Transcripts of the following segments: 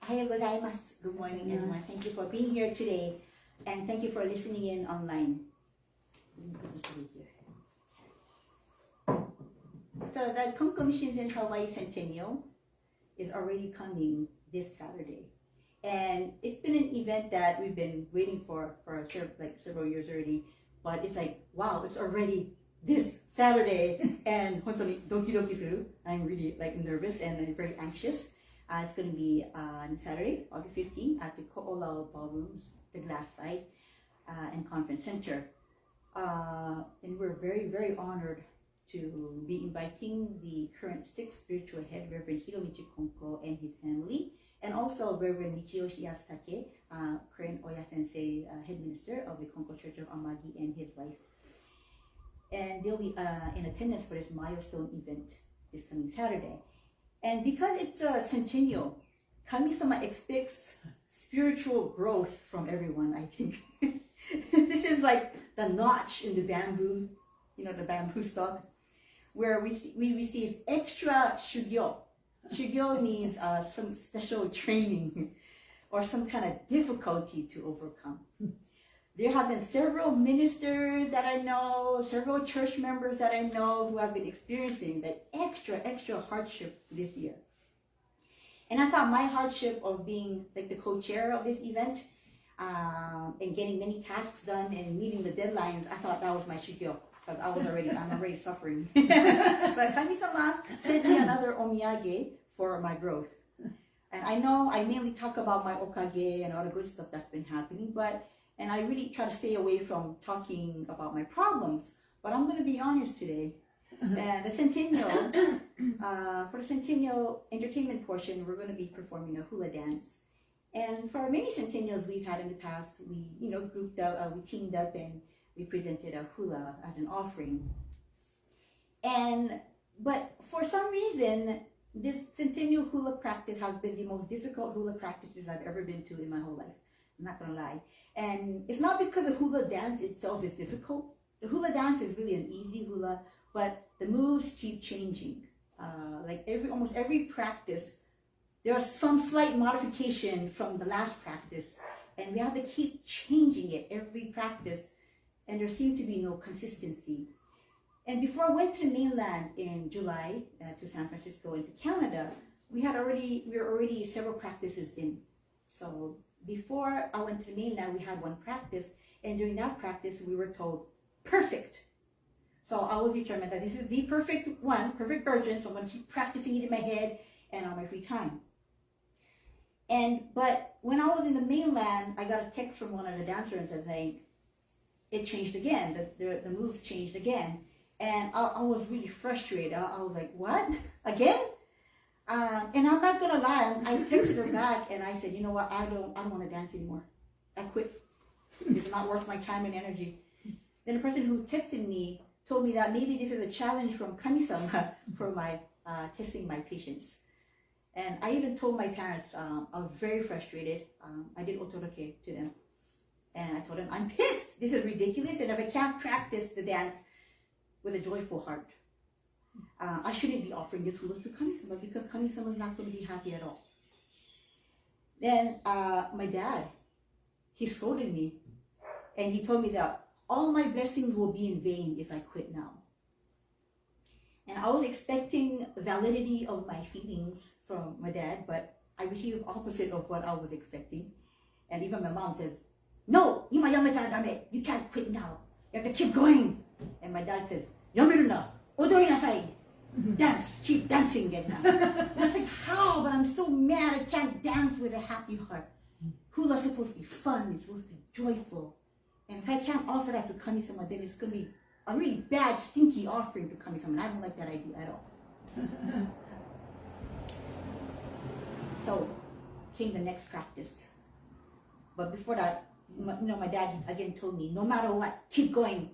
Ohayou gozaimasu. Good morning, everyone. Thank you for being here today, and thank you for listening in online. So the Konko Missions in Hawaii Centennial is already coming this Saturday. And it's been an event that we've been waiting for several years already. But it's like, wow, it's already this Saturday. And hontoni doki doki suru. I'm really nervous and I'm very anxious. It's going to be on Saturday, August 15th at the Ko'olau Ballrooms, the glass side, and conference center. And we're very, very honored to be inviting the current 6th spiritual head, Reverend Hiromichi Konko and his family, and also Reverend Michiyoshi Yasutake, current Oya Sensei, head minister of the Konko Church of Amagi, and his wife. And they'll be in attendance for this milestone event this coming Saturday. And because it's a centennial, Kami-sama expects spiritual growth from everyone, I think. This is like the notch in the bamboo, the bamboo stalk, where we receive extra shugyo. Shugyo means some special training or some kind of difficulty to overcome. There have been several ministers that I know, several church members that I know who have been experiencing that extra hardship this year. And I thought my hardship of being like the co-chair of this event and getting many tasks done and meeting the deadlines, I thought that was my shugyo. Because I'm already suffering. But Kami-sama sent me another omiyage for my growth. And I know I mainly talk about my okage and all the good stuff that's been happening, and I really try to stay away from talking about my problems. But I'm going to be honest today. And the Centennial, for the Centennial entertainment portion, we're going to be performing a hula dance. And for many Centennials we've had in the past, we grouped up, we teamed up, and we presented a hula as an offering. But for some reason, this Centennial hula practice has been the most difficult hula practices I've ever been to in my whole life. I'm not gonna lie. And it's not because the hula dance itself is difficult. The hula dance is really an easy hula, but the moves keep changing. Almost every practice, there's some slight modification from the last practice, and we have to keep changing it every practice. And there seemed to be no consistency. And before I went to the mainland in July to San Francisco and to Canada, we were already several practices in. So before I went to the mainland, we had one practice, and during that practice, we were told, perfect. So I was determined that this is the perfect version, so I'm going to keep practicing it in my head and on my free time. But when I was in the mainland, I got a text from one of the dancers saying, it changed again, the moves changed again. And I was really frustrated. I was like, what? Again? And I'm not gonna lie, I texted her back and I said, you know what, I don't want to dance anymore. I quit. It's not worth my time and energy. Then the person who texted me told me that maybe this is a challenge from Kami-sama for my testing my patience. And I even told my parents I was very frustrated. I did otoroke to them. And I told them, I'm pissed. This is ridiculous. And if I can't practice the dance with a joyful heart, I shouldn't be offering this hula to Kami-sama because Kami-sama is not going to be happy at all. Then my dad, he scolded me. And he told me that all my blessings will be in vain if I quit now. And I was expecting validity of my feelings from my dad, but I received opposite of what I was expecting. And even my mom says, no, ima yameta dame. You can't quit now. You have to keep going. And my dad says, yameru na, odori nasai. Dance, keep dancing. And I was like, how? But I'm so mad I can't dance with a happy heart. Hula's supposed to be fun. It's supposed to be joyful. And if I can't offer that to Kami-sama, then it's going to be a really bad, stinky offering to Kami-sama. And I don't like that idea at all. So came the next practice. But before that, my dad again told me, no matter what, keep going.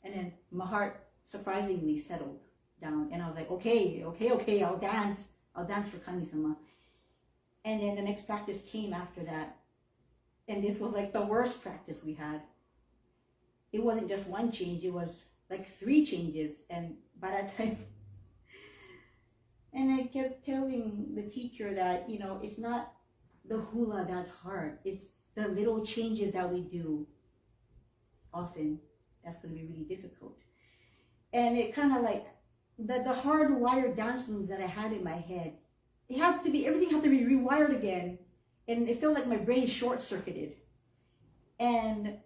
And then my heart surprisingly settled down. And I was like, okay, I'll dance for Kami-sama. And then the next practice came after that. And this was like the worst practice we had. It wasn't just one change, it was like 3 changes. And by that time, and I kept telling the teacher that, it's not the hula that's hard. It's the little changes that we do often that's going to be really difficult. And it kind of like the hardwired dance moves that I had in my head, everything had to be rewired again. And it felt like my brain short-circuited. And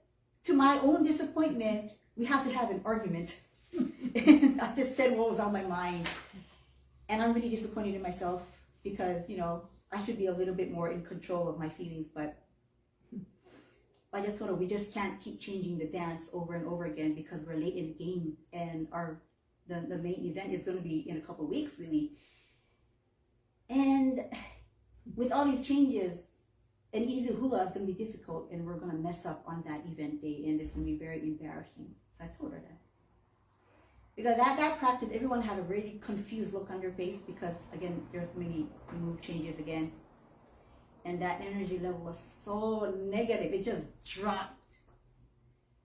to my own disappointment, we had to have an argument. And I just said what was on my mind. And I'm really disappointed in myself because, I should be a little bit more in control of my feelings. But I just told her we just can't keep changing the dance over and over again because we're late in the game. And the main event is going to be in a couple of weeks, really. And with all these changes, an easy hula is going to be difficult, and we're going to mess up on that event day, and it's going to be very embarrassing. So I told her that. Because at that practice, everyone had a really confused look on their face because, again, there's many move changes again. And that energy level was so negative, it just dropped.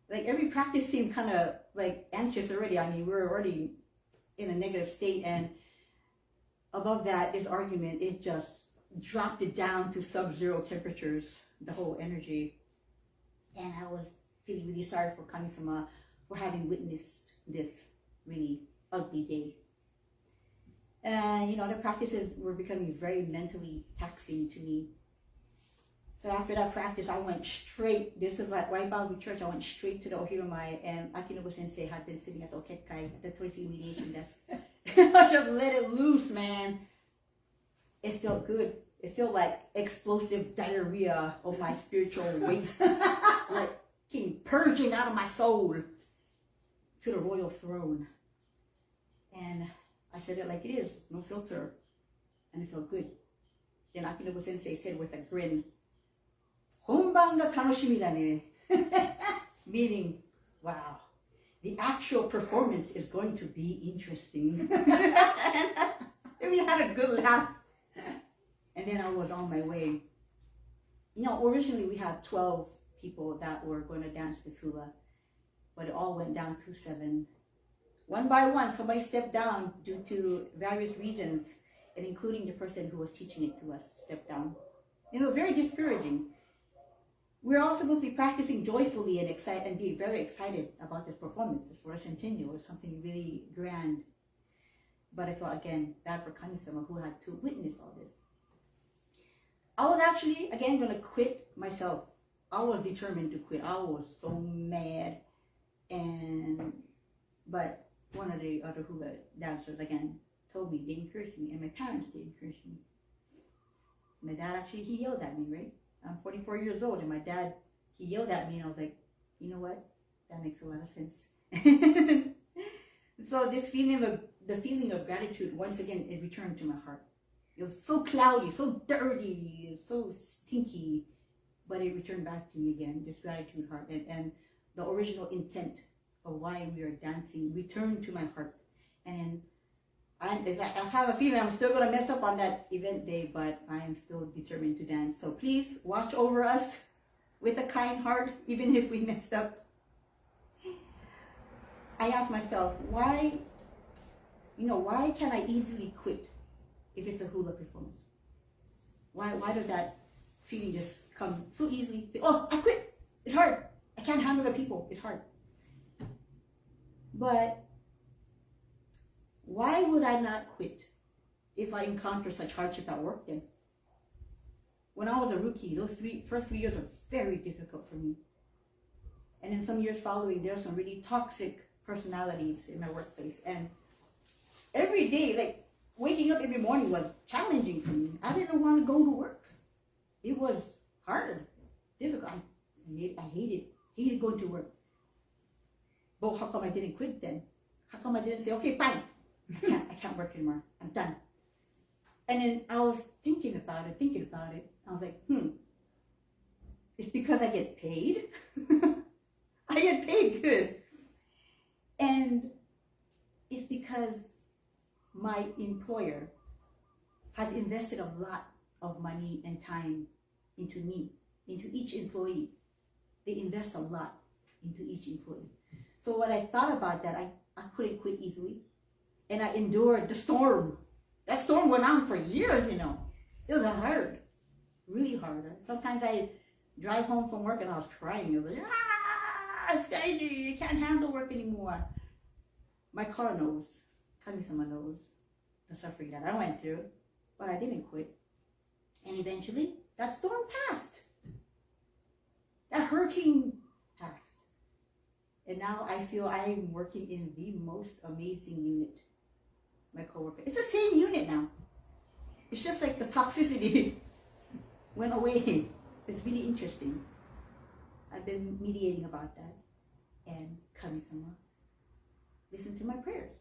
Like every practice seemed kind of like anxious already. I mean, we were already in a negative state, and above that is argument. It just dropped it down to sub-zero temperatures, the whole energy. And I was feeling really sorry for Kami-sama for having witnessed this really ugly day. And the practices were becoming very mentally taxing to me. So after that practice, I went straight, this is like right by the church, I went straight to the Ohiramai, and Akinobu Sensei had been sitting at the Oketkai, at the Toisi mediation desk. I just let it loose, man. It felt good. It felt like explosive diarrhea of my spiritual waste, like came purging out of my soul to the royal throne. And I said it like it is, no filter, and it felt good. Then Akinobu Sensei said with a grin, "Honban ga tanoshimi da ne," meaning, wow, the actual performance is going to be interesting. And we had a good laugh. And then I was on my way. Originally we had 12 people that were going to dance this hula, but it all went down to 7. One by one, somebody stepped down due to various reasons, and including the person who was teaching it to us stepped down. Very discouraging. We're all supposed to be practicing joyfully and be very excited about this performance. It's for a centennial. It's something really grand. But I felt, again, bad for Kami-sama who had to witness all this. I was actually, again, going to quit myself. I was determined to quit. I was so mad. But one of the other hula dancers, again, told me, they encouraged me, and my parents, they encouraged me. My dad actually, he yelled at me, right? I'm 44 years old, and my dad, he yelled at me, and I was like, you know what? That makes a lot of sense. So the feeling of gratitude, once again, it returned to my heart. It was so cloudy, so dirty, so stinky, but it returned back to me again, this gratitude heart. And the original intent of why we are dancing returned to my heart. And I have a feeling I'm still going to mess up on that event day, but I am still determined to dance. So please watch over us with a kind heart, even if we messed up. I asked myself, why can I easily quit if it's a hula performance? Why does that feeling just come so easily? Say, oh, I quit. It's hard. I can't handle the people. It's hard. But why would I not quit if I encounter such hardship at work then? When I was a rookie, those first 3 years were very difficult for me. And in some years following, there were some really toxic personalities in my workplace. And every day, like waking up every morning was challenging for me. I didn't want to go to work. It was hard, difficult. I hated going to work. But how come I didn't quit then? How come I didn't say, okay, fine, I can't work anymore. I'm done. And then I was thinking about it. I was like, it's because I get paid. I get paid good. And it's because my employer has invested a lot of money and time into me, into each employee. They invest a lot into each employee. So when I thought about that, I couldn't quit easily. And I endured the storm. That storm went on for years, It was hard. really hard. Sometimes I drive home from work and I was crying. I was like, Skyzy, I can't handle work anymore. My car knows. Kami-sama knows the suffering that I went through, but I didn't quit. And eventually, that storm passed. That hurricane passed. And now I feel I am working in the most amazing unit. My coworker. It's the same unit now. It's just like the toxicity went away. It's really interesting. I've been meditating about that. And Kami-sama, listen to my prayers.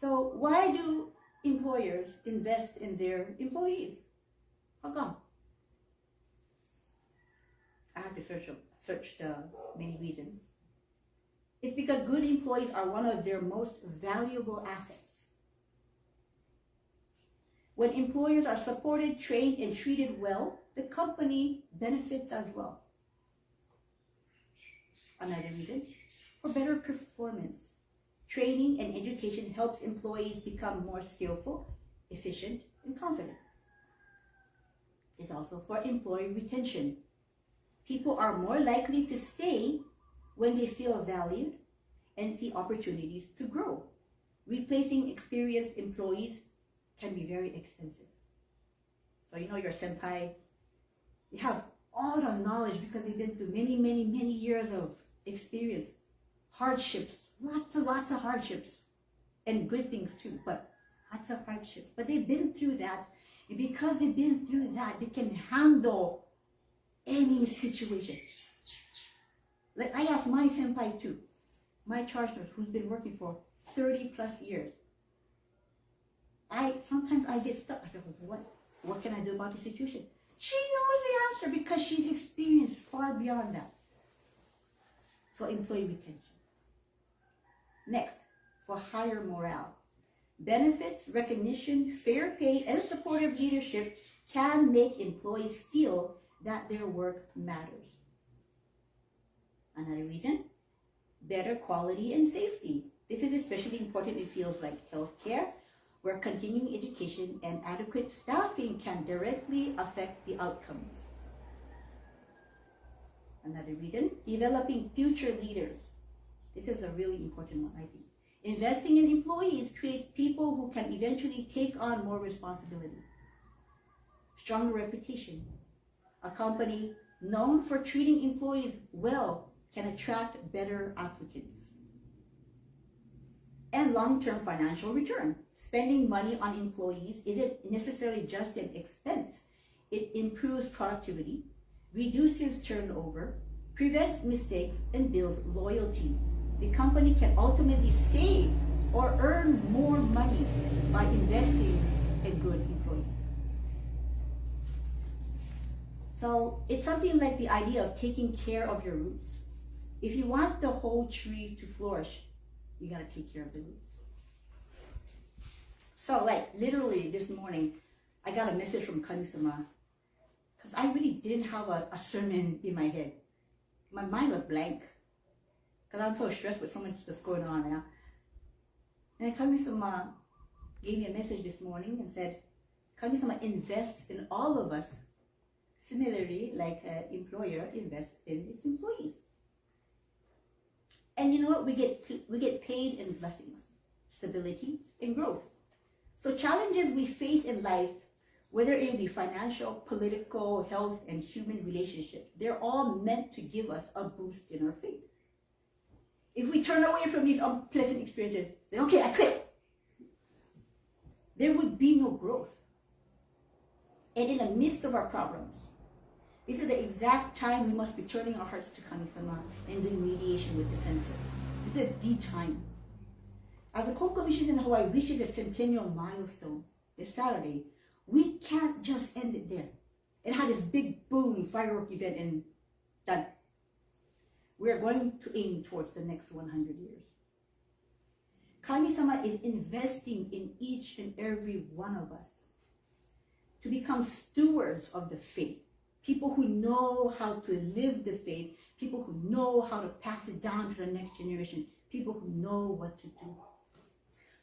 So why do employers invest in their employees? How come? I have to search the many reasons. It's because good employees are one of their most valuable assets. When employers are supported, trained, and treated well, the company benefits as well. Another reason, for better performance. Training and education helps employees become more skillful, efficient, and confident. It's also for employee retention. People are more likely to stay when they feel valued and see opportunities to grow. Replacing experienced employees can be very expensive. So you know your senpai, they have all the knowledge because they've been through many, many, many years of experience, hardships, lots of hardships, and good things too, but lots of hardships. But they've been through that, and because they've been through that, they can handle any situation. Like I asked my senpai too, my charge nurse who's been working for 30 plus years. Sometimes I get stuck. I said, what can I do about the situation? She knows the answer because she's experienced far beyond that. So employee retention. Next, for higher morale. Benefits, recognition, fair pay, and supportive leadership can make employees feel that their work matters. Another reason, better quality and safety. This is especially important in fields like healthcare, where continuing education and adequate staffing can directly affect the outcomes. Another reason, developing future leaders. This is a really important one, I think. Investing in employees creates people who can eventually take on more responsibility. Stronger reputation. A company known for treating employees well can attract better applicants. And long-term financial return. Spending money on employees isn't necessarily just an expense. It improves productivity, reduces turnover, prevents mistakes, and builds loyalty. The company can ultimately save or earn more money by investing in good employees. So it's something like the idea of taking care of your roots. If you want the whole tree to flourish, you gotta take care of the roots. So like literally this morning, I got a message from Kami-sama because I really didn't have a sermon in my head. My mind was blank because I'm so stressed with so much that's going on now. And Kami-sama gave me a message this morning and said, Kami-sama invests in all of us. Similarly, like an employer invests in its employees. And you know what? We get paid in blessings, stability, and growth. So challenges we face in life, whether it be financial, political, health, and human relationships, they're all meant to give us a boost in our faith. If we turn away from these unpleasant experiences, say, okay, I quit, there would be no growth. And in the midst of our problems, this is the exact time we must be turning our hearts to Kami-sama and doing mediation with the sensei. This is the time. As the Konko Missions in Hawaii reaches a centennial milestone this Saturday, we can't just end it there and have this big boom firework event and done. We are going to aim towards the next 100 years. Kami-sama is investing in each and every one of us to become stewards of the faith. People who know how to live the faith, people who know how to pass it down to the next generation, people who know what to do.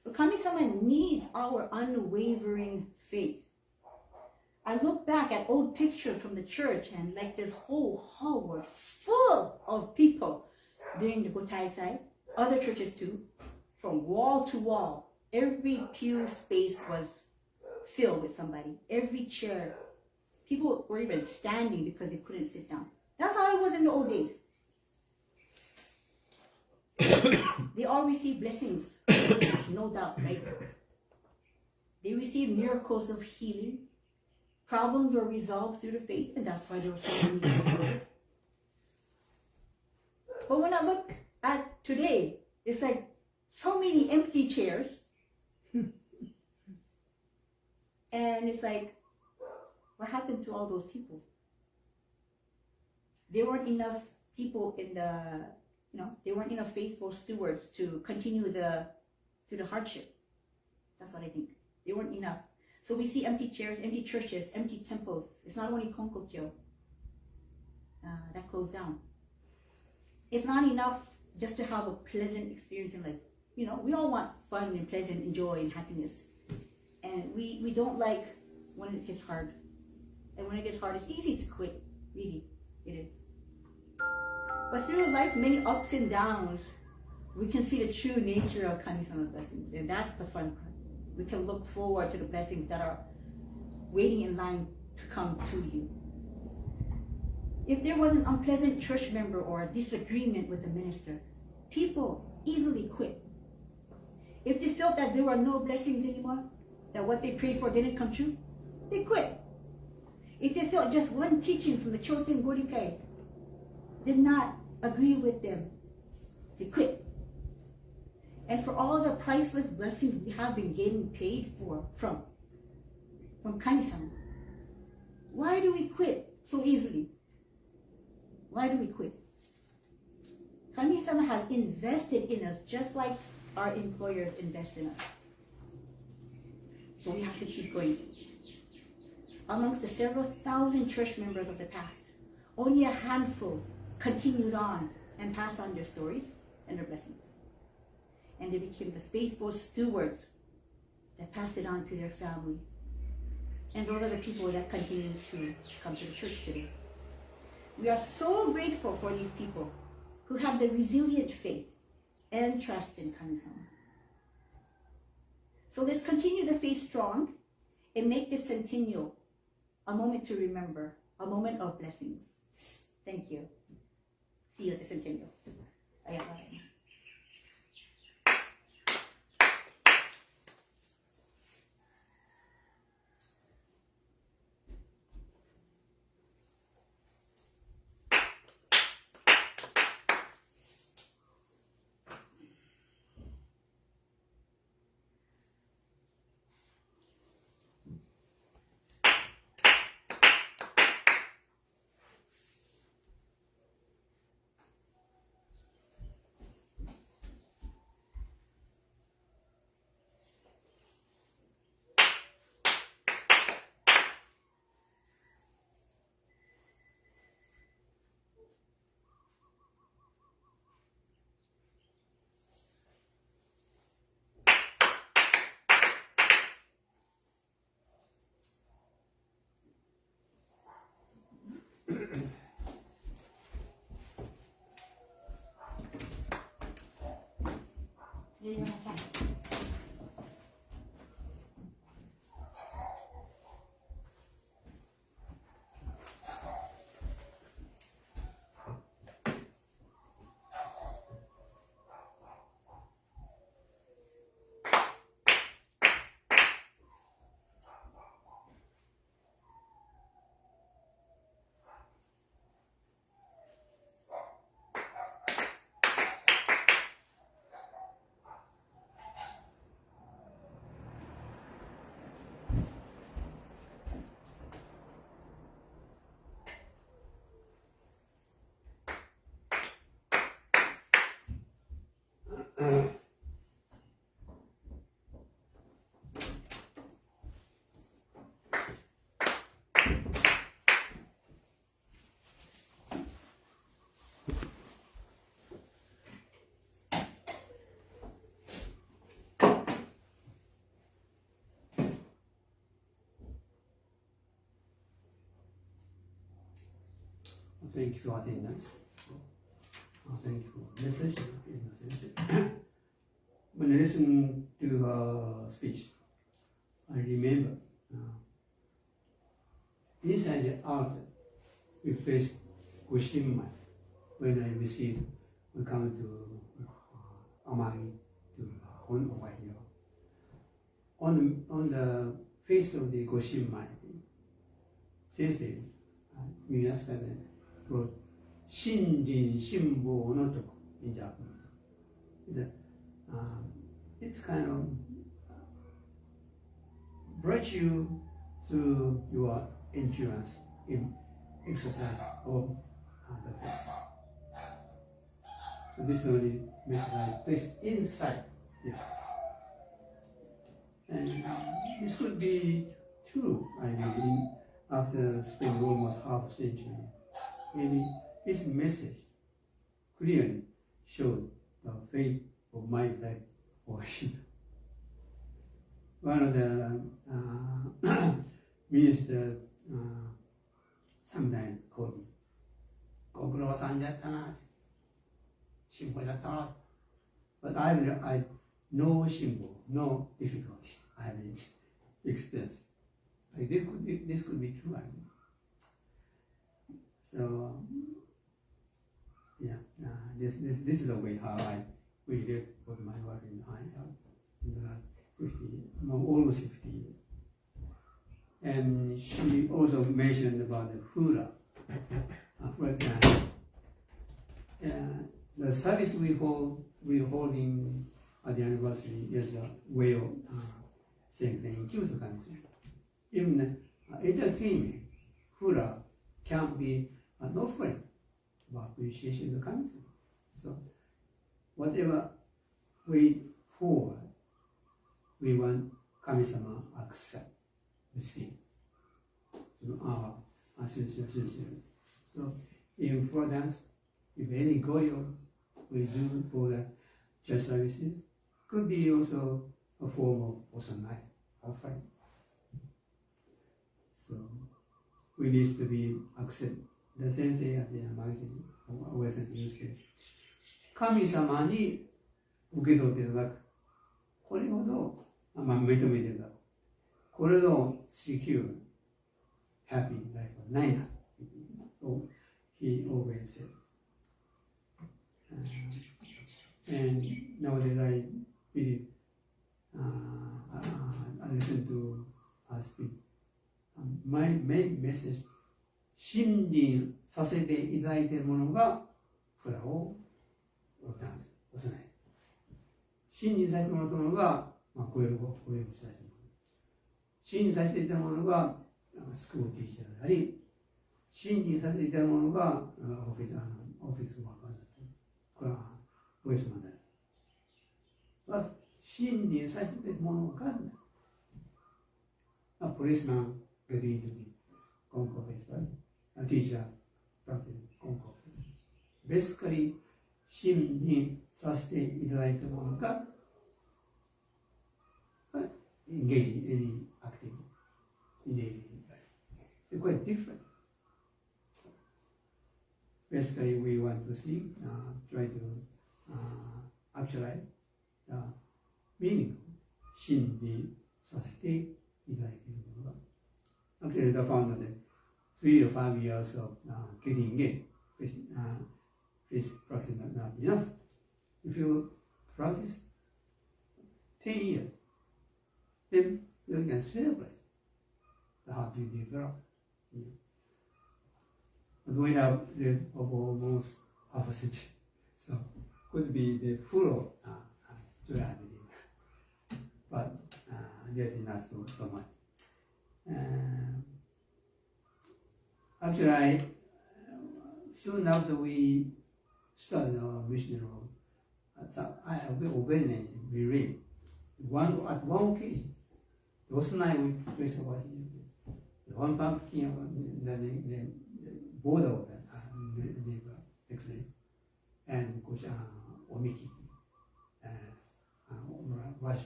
But Kami-sama needs our unwavering faith. I look back at old pictures from the church, and like this whole hall was full of people during the Gotaisai. Other churches too, from wall to wall. Every pew space was filled with somebody. Every chair. People were even standing because they couldn't sit down. That's how it was in the old days. They all received blessings, no doubt, right? They received miracles of healing. Problems were resolved through the faith, and that's why there were so many people. But when I look at today, it's like so many empty chairs. And it's like, what happened to all those people? There weren't enough people in the, there weren't enough faithful stewards to continue through the hardship. That's what I think. There weren't enough. So we see empty chairs, empty churches, empty temples. It's not only Konko that closed down. It's not enough just to have a pleasant experience in life. We all want fun and pleasant and joy and happiness. And we don't like when it gets hard. And when it gets hard, it's easy to quit. Really, it is. But through life's many ups and downs, we can see the true nature of Kami-sama blessings. And that's the fun part. We can look forward to the blessings that are waiting in line to come to you. If there was an unpleasant church member or a disagreement with the minister, people easily quit. If they felt that there were no blessings anymore, that what they prayed for didn't come true, they quit. If they felt just one teaching from the Choten Gorikai did not agree with them, they quit. And for all the priceless blessings we have been getting paid for from Kami-sama, why do we quit so easily? Why do we quit? Kami-sama has invested in us just like our employers invest in us. So we have to keep going. Amongst the several thousand church members of the past, only a handful continued on and passed on their stories and their blessings. And they became the faithful stewards that passed it on to their family. And those are the people that continue to come to the church today. We are so grateful for these people who have the resilient faith and trust in Kami-sama. So let's continue the faith strong and make this centennial a moment to remember, a moment of blessings. Thank you. See you at the centennial. Ayaw. thank you for attendance. Thank you for message. When I listen to her speech, I remember inside and out, we face Goshima when I received, we come to Hawaii, to Hawaii. On the face of the Goshima, says皆さんね、信心信望のとこ in Japanese. It's kind of virtue through your endurance in exercise of the faith. So this is only message I placed inside. Yeah. And this could be true, I mean, after spending almost half a century. Maybe this message clearly showed the faith of my life for him. One of the ministers sometimes called me, Gogoro-san jattana, Shimbo jattana. But I no Shimbo, no difficulty I have experienced. Like this could be true, I mean. So yeah, this is the way how we live with my wife and I in the last 50, almost 50 years. And she also mentioned about the hula. For example, the service we're holding at the anniversary is a way of saying thank you to country. Even entertainment, hula can be an offering of appreciation to country. So whatever we forward, we want Kami-sama accept, receive our sincere. So in for dance, if any goyo we do for the church services, could be also a form of osanai, offering. So we need to be accept. The sensei at the magazine, Hawaii Centennial said, 神様に受け取っていただく。これほど、認めていただく。これを secure, happy life はないな。と he always said. And nowadays I believe, I listen to her speak. My main message, 信心させていただいているものがフラを押さない。信心させてもらったものが、雇用をさせてもらう。信心させていたものがスクールティーチャーであり、信心させていたものがオフィスワーカーだったり、これはウエスマンです。まず、信心させていたものが分からない。ポリスマン、getting into the Konko festival, a teacher, practicing Konko. Basically, 信任させていただいたものが engage in any activity in daily life. They're quite different. Basically, we want to see, try to actualize the meaning of 信任させていただいているものが Actually, the founder said 3 or 5 years of getting engaged, face practice not enough. If you practice 10 years, then you can celebrate how to develop. But we have the almost half a century, so could be the full of joy, I believe. But yet not so much. Actually, soon after we started our missionary role, I have been obeying we read. At one occasion, those night we placed about one pumpkin on the border of the neighbor, actually, and omiki, wash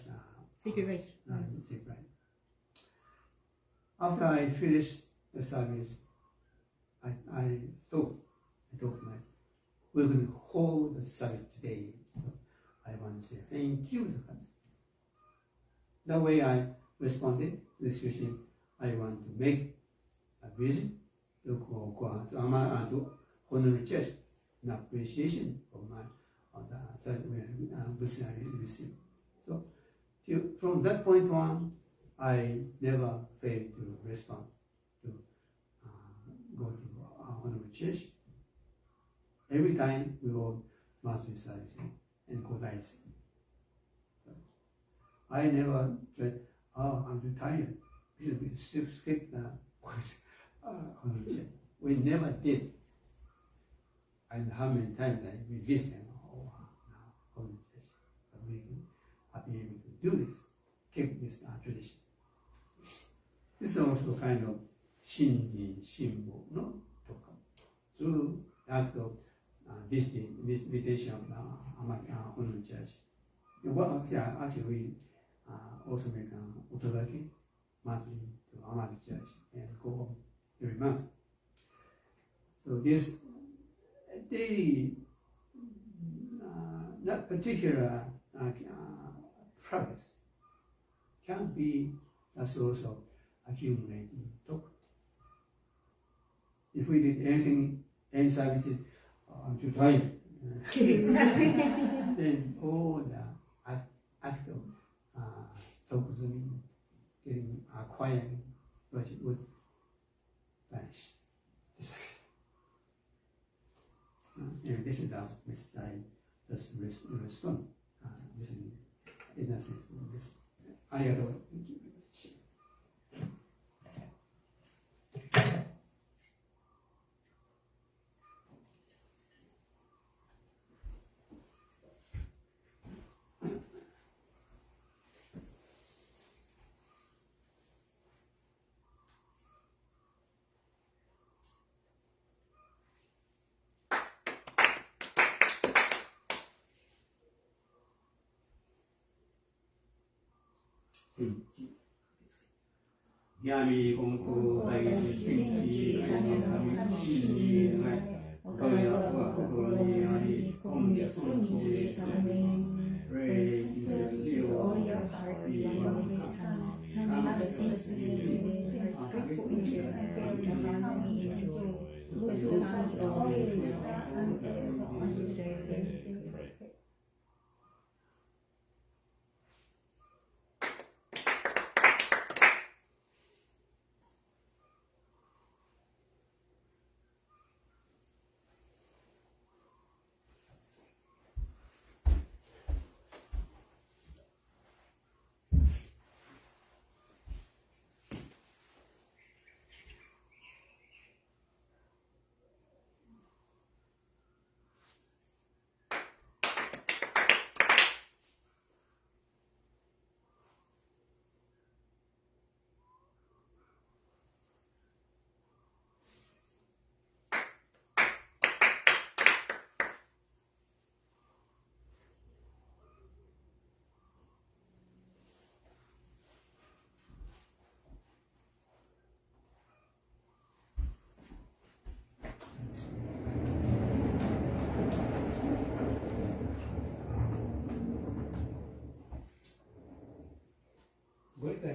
Secret rice. After I finished the service, I thought talk about, we're going to hold the service today. So I want to say thank you to the country. That way I responded to this question. I want to make a visit to honor church in appreciation of my blessing I received. So from that point on, I never failed to respond to go to honor church. Every time we go monthly service and Kodai. So I never said, oh, I'm too tired. We should skip the honor church. We never did. And how many times we visited, oh, now honor church. But we have been able to do this, keep this tradition. This is also kind of shinjin shimbo, no? Through the act of visitation of honor church. Well, actually, we also make otodaki monthly to Amagi church and go home every month. So this daily, not particular practice can be a source of accumulating talk. If we did anything, any services, I'm too tired. Then all the act of tokusumi, getting acquiring, but it would vanish. And this is the message I just respond. This is in a sense. This. Thank you very much. Yami Konko Missions, praise the all your heart be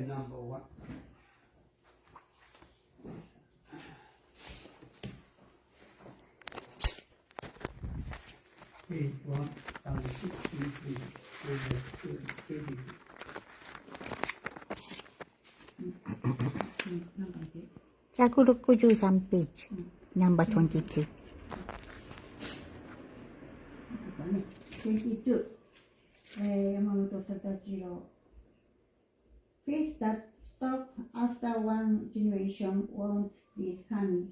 number one. Page 1,063. 163ページ、ナンバー22。22、山本貞次郎。Faith that stop after one generation won't please Kami.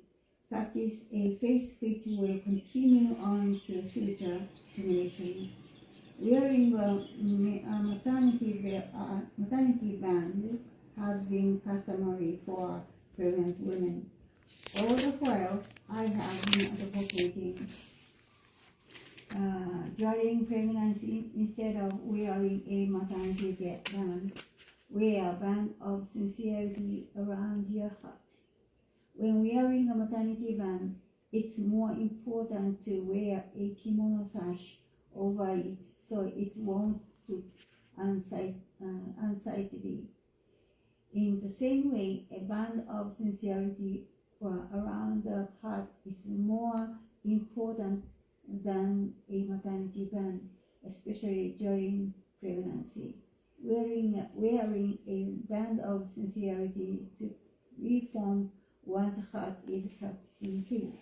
Practice a faith which will continue on to future generations. Wearing a maternity band has been customary for pregnant women. All the while, I have been advocating during pregnancy, instead of wearing a maternity band, wear a band of sincerity around your heart. When wearing a maternity band, it's more important to wear a kimono sash over it so it won't look unsightly. In the same way, a band of sincerity around the heart is more important than a maternity band, especially during pregnancy. Wearing a band of sincerity to reform one's heart is practicing faith.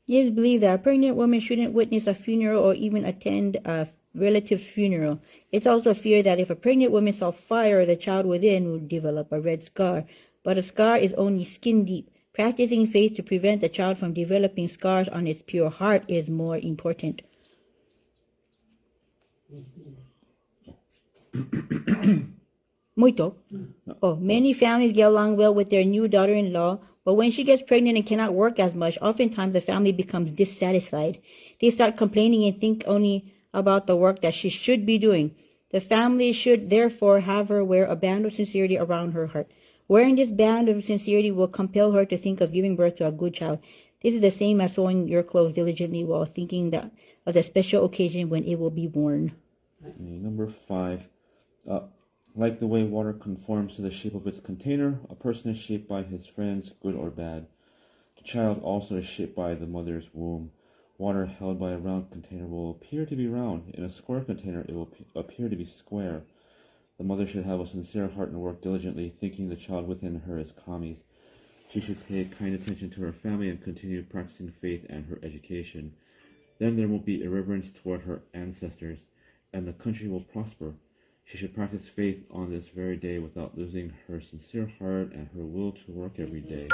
It is believed that a pregnant woman shouldn't witness a funeral or even attend a relative's funeral. It's also feared that if a pregnant woman saw fire, the child within would develop a red scar. But a scar is only skin deep. Practicing faith to prevent the child from developing scars on its pure heart is more important. Muito. Oh, many families get along well with their new daughter-in-law, but when she gets pregnant and cannot work as much, oftentimes the family becomes dissatisfied. They start complaining and think only about the work that she should be doing. The family should therefore have her wear a band of sincerity around her heart. Wearing this band of sincerity will compel her to think of giving birth to a good child. This is the same as sewing your clothes diligently while thinking of the special occasion when it will be worn. Number 5. Like the way water conforms to the shape of its container, a person is shaped by his friends, good or bad. The child also is shaped by the mother's womb. Water held by a round container will appear to be round. In a square container, it will appear to be square. The mother should have a sincere heart and work diligently, thinking the child within her is Kami's. She should pay kind attention to her family and continue practicing faith and her education. Then there will be irreverence toward her ancestors, and the country will prosper. She should practice faith on this very day without losing her sincere heart and her will to work every day.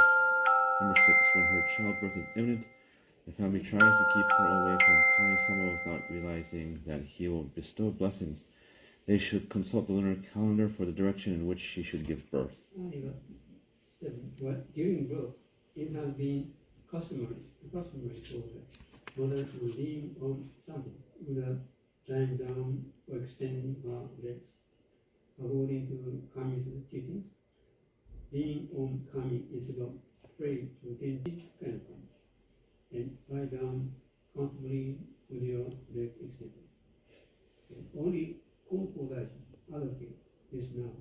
Number 6. When her childbirth is imminent, the family tries to keep her away from Kami-sama without realizing that he will bestow blessings. They should consult the lunar calendar for the direction in which she should give birth. Giving birth, it has been customary for the mother to lean on something without lying down or extending her legs. According to Kami's teachings, leaning on Kami is about pray to gain kind of Kami, and lie down comfortably with your legs extended. And only Konko advocate this now,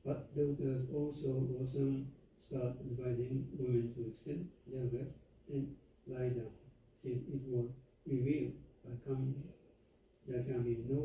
but doctors also often start advising women to extend their legs and lie down, since it was revealed by Kami there can be no